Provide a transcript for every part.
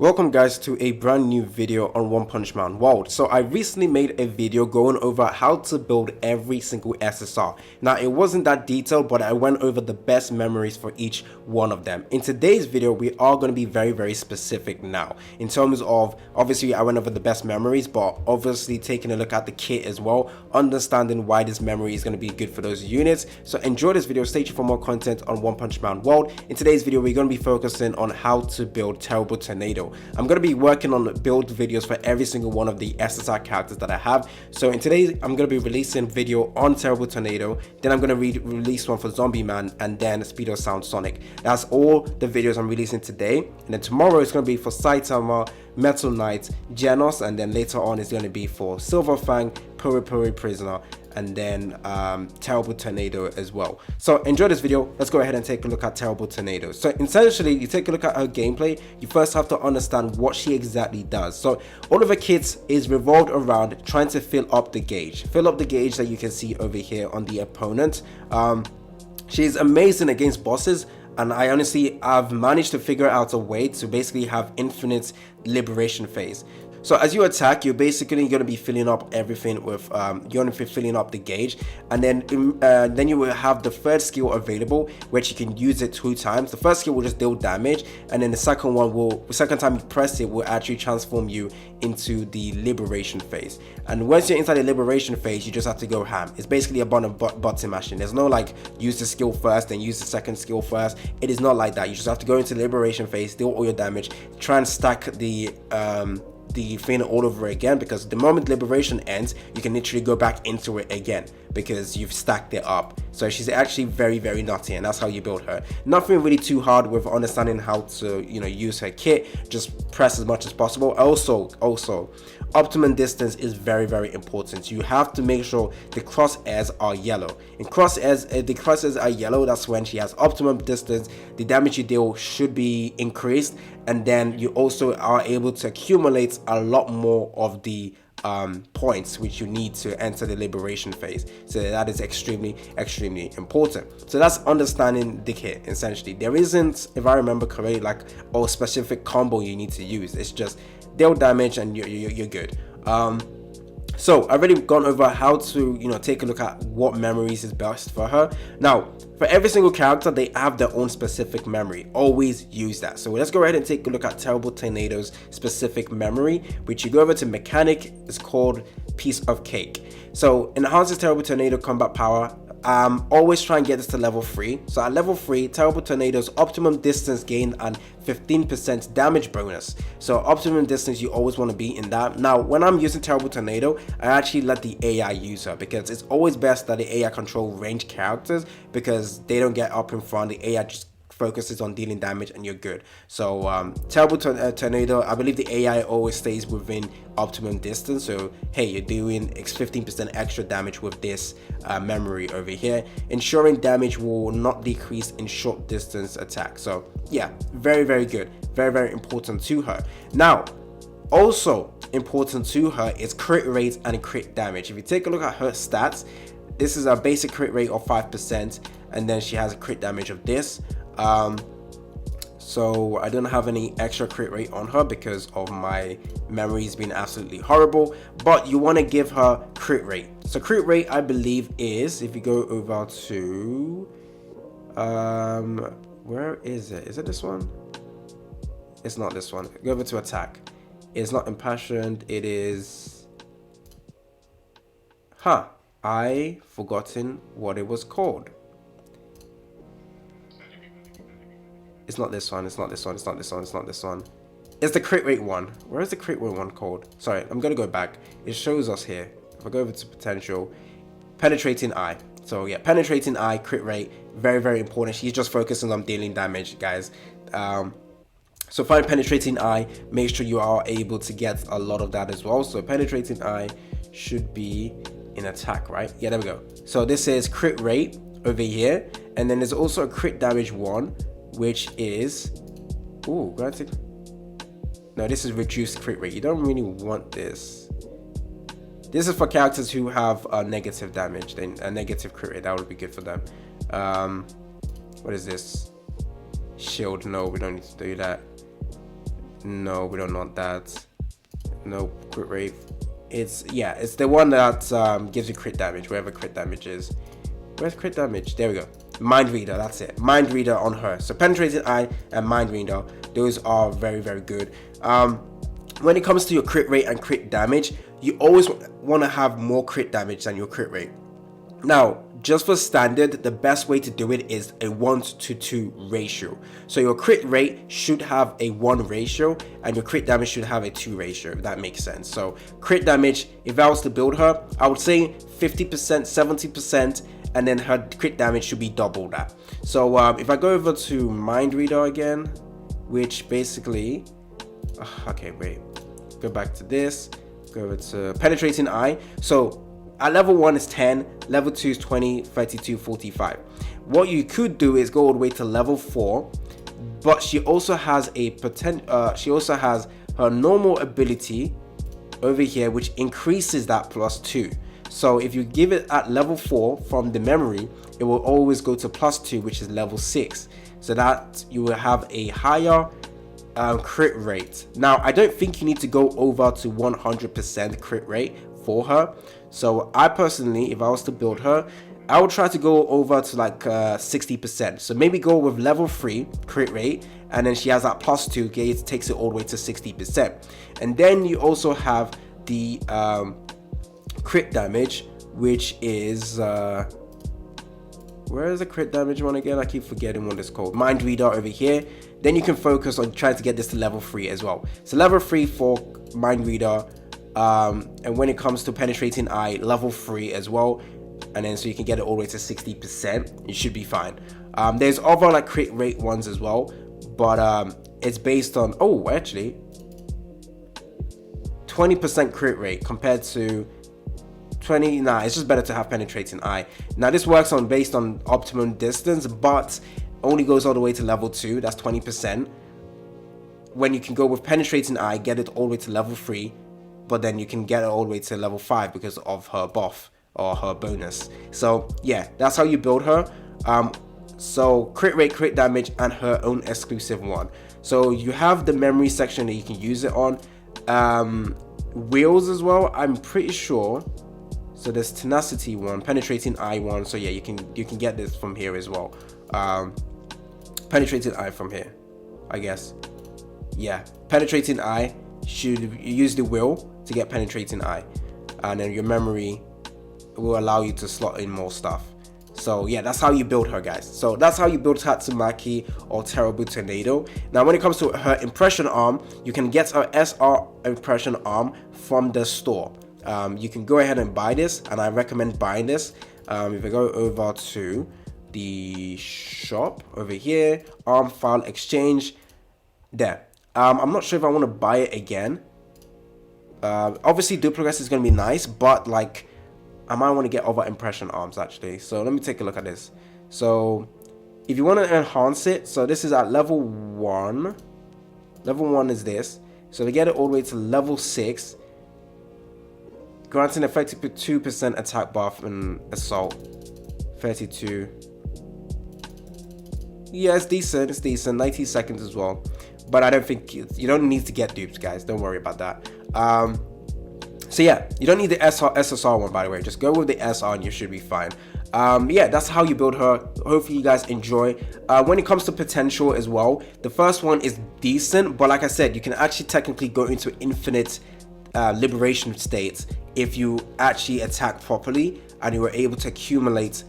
Welcome guys to a brand new video on One Punch Man World. So I recently made a video going over how to build every single SSR. Now it wasn't that detailed, but I went over the best memories for each one of them. In today's video we are going to be very specific now in terms of, obviously I went over the best memories, but obviously taking a look at the kit as well, understanding why this memory is going to be good for those units. So enjoy this video, stay tuned for more content on One Punch Man World. In today's video we're going to be focusing on how to build Terrible Tornado. I'm going to be working on build videos for every single one of the SSR characters that I have. So in today's I'm going to be releasing video on Terrible Tornado, then I'm going to release one for Zombie Man, and then Speedo Sound Sonic. That's all the videos I'm releasing today, and then tomorrow it's going to be for Saitama, Metal Knight, Genos, and then later on it's going to be for Silver Fang, Puri Puri Prisoner, and then Terrible Tornado as well. So enjoy this video. Let's go ahead and take a look at Terrible Tornado. So essentially you take a look at her gameplay, you first have to understand what she exactly does. So all of her kits is revolved around trying to fill up the gauge that you can see over here on the opponent. She's amazing against bosses, and I've managed to figure out a way to basically have infinite liberation phase. So as you attack, you're basically going to be filling up everything with you're going to be filling up the gauge, and then you will have the third skill available, which you can use it 2 times. The first skill will just deal damage, and then the second time you press it will actually transform you into the liberation phase. And once you're inside the liberation phase, you just have to go ham. It's basically a button mashing. There's no like use the skill first then use the second skill first. It is not like that. You just have to go into the liberation phase, deal all your damage, try and stack the thing all over again, because the moment liberation ends you can literally go back into it again because you've stacked it up. So she's actually very nutty, and that's how you build her. Nothing really too hard with understanding how to use her kit. Just press as much as possible. Also optimum distance is very important. You have to make sure the crosshairs are yellow. In crosshairs, the crosshairs are yellow, that's when she has optimum distance. The damage you deal should be increased, and then you also are able to accumulate a lot more of the points which you need to enter the liberation phase. So that is extremely important. So that's understanding the kit. Essentially there isn't, if I remember correctly, like a specific combo you need to use. It's just deal damage and you're good. So I've already gone over how to take a look at what memories is best for her. Now for every single character they have their own specific memory. Always use that. So let's go ahead and take a look at Terrible Tornado's specific memory, which you go over to mechanic. It's called Piece of Cake. So enhances Terrible Tornado combat power. Always try and get this to level 3. So at level 3, Terrible Tornado's optimum distance gain and 15% damage bonus. So optimum distance, you always want to be in that. Now when I'm using Terrible Tornado, I actually let the AI use her, because it's always best that the AI control range characters, because they don't get up in front. The AI just focuses on dealing damage and you're good. So Terrible Tornado, I believe the AI always stays within optimum distance. So hey, you're doing 15% extra damage with this memory over here, ensuring damage will not decrease in short distance attacks. So yeah, very good, very important to her. Now also important to her is crit rate and crit damage. If you take a look at her stats, this is a basic crit rate of 5%, and then she has a crit damage of this. So I don't have any extra crit rate on her because of my memories being absolutely horrible, but you want to give her crit rate. So crit rate, I believe, is, if you go over to where is it this one? It's not this one. Go over to attack. It's not impassioned, it is I forgotten what it was called. It's not this one, it's not this one. It's the crit rate one. Where is the crit rate one called? Sorry, I'm gonna go back. It shows us here. If I go over to potential, penetrating eye. So yeah, penetrating eye, crit rate, very important. She's just focusing on dealing damage, guys. So find penetrating eye, make sure you are able to get a lot of that as well. So penetrating eye should be in attack, right? Yeah, there we go. So this is crit rate over here, and then there's also a crit damage one, which is granted. No, this is reduced crit rate. You don't really want this. This is for characters who have a negative damage, then a negative crit rate. That would be good for them. What is this? Shield? No, we don't need to do that. No, we don't want that. No, crit rate. It's the one that gives you crit damage, wherever crit damage is. Where's crit damage? There we go. Mind Reader, that's it. Mind Reader on her. So Penetrating Eye and Mind Reader, those are very, very good. When it comes to your crit rate and crit damage, you always want to have more crit damage than your crit rate. Now, just for standard, the best way to do it is a 1-to-2 ratio. So your crit rate should have a 1 ratio and your crit damage should have a 2 ratio, if that makes sense. So crit damage, if I was to build her, I would say 50%, 70%, and then her crit damage should be double that. So if I go over to Mind Reader again, which basically, okay, wait, go back to this, go over to Penetrating Eye. So at level 1 is 10, level 2 is 20, 32, 45. What you could do is go all the way to level 4, but she also has she also has her normal ability over here, which increases that +2. So if you give it at level 4 from the memory, it will always go to +2, which is level 6. So that you will have a higher crit rate. Now, I don't think you need to go over to 100% crit rate for her. So I personally, if I was to build her, I would try to go over to like 60%. So maybe go with level 3 crit rate, and then she has that +2, okay, it takes it all the way to 60%. And then you also have the crit damage, which is where is the crit damage one again? I keep forgetting what it's called. Mind Reader over here. Then you can focus on trying to get this to level 3 as well. So level 3 for Mind Reader, and when it comes to Penetrating Eye, level 3 as well, and then so you can get it all the way to 60%. You should be fine. There's other like crit rate ones as well, but it's based on, oh, actually 20% crit rate compared to 20. Nah, it's just better to have Penetrating Eye. Now this works on based on optimum distance, but only goes all the way to level 2. That's 20%. When you can go with Penetrating Eye, get it all the way to level 3, but then you can get it all the way to level 5 because of her buff or her bonus. So yeah, that's how you build her. So crit rate, crit damage, and her own exclusive one. So you have the memory section that you can use it on. Wheels as well, I'm pretty sure. So there's Tenacity one, Penetrating Eye one. So yeah, you can get this from here as well. Penetrating Eye from here, I guess. Yeah, Penetrating Eye, should use the wheel to get Penetrating Eye, and then your memory will allow you to slot in more stuff. So yeah, that's how you build her, guys. So that's how you build Tatsumaki or Terrible Tornado. Now when it comes to her impression arm, you can get her SR impression arm from the store. You can go ahead and buy this, and I recommend buying this. If I go over to the shop over here, arm file exchange, there. I'm not sure if I want to buy it again. Obviously Duplicates is going to be nice, but like I might want to get other impression arms actually. So let me take a look at this. So if you want to enhance it, so this is at level 1. Level 1 is this. So we get it all the way to level 6, granting effective 2% attack buff and assault. 32. Yeah, it's decent. It's decent. 90 seconds as well. But I don't think you don't need to get duped, guys. Don't worry about that. So yeah, you don't need the SSR one, by the way. Just go with the SR and you should be fine. Yeah, that's how you build her. Hopefully you guys enjoy. When it comes to potential as well, the first one is decent, but like I said, you can actually technically go into infinite liberation states if you actually attack properly and you were able to accumulate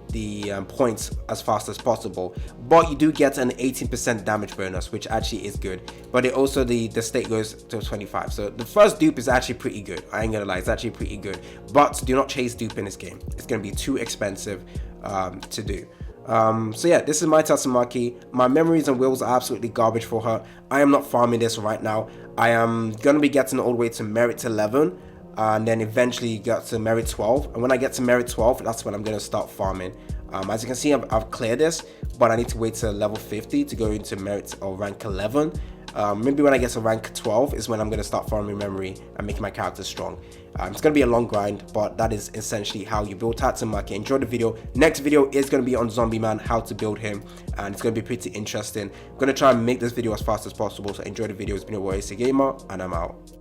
the points as fast as possible. But you do get an 18% damage bonus, which actually is good. But it also the state goes to 25. So the first dupe is actually pretty good. I ain't gonna lie, it's actually pretty good. But do not chase dupe in this game. It's gonna be too expensive to do. So yeah, this is my Tatsumaki. My memories and wills are absolutely garbage for her. I am not farming this right now. I am gonna be getting all the way to merit 11. And then eventually get to merit 12, and when I get to merit 12, that's when I'm going to start farming. As you can see, I've cleared this, but I need to wait to level 50 to go into merit or rank 11, Maybe when I get to rank 12 is when I'm going to start farming memory and making my character strong. It's going to be a long grind, but that is essentially how you build Tatsu Market. Enjoy the video. Next video is going to be on Zombie Man, how to build him, and it's going to be pretty interesting. I'm going to try and make this video as fast as possible, so enjoy the video. It's been your boy, AC Gamer, and I'm out.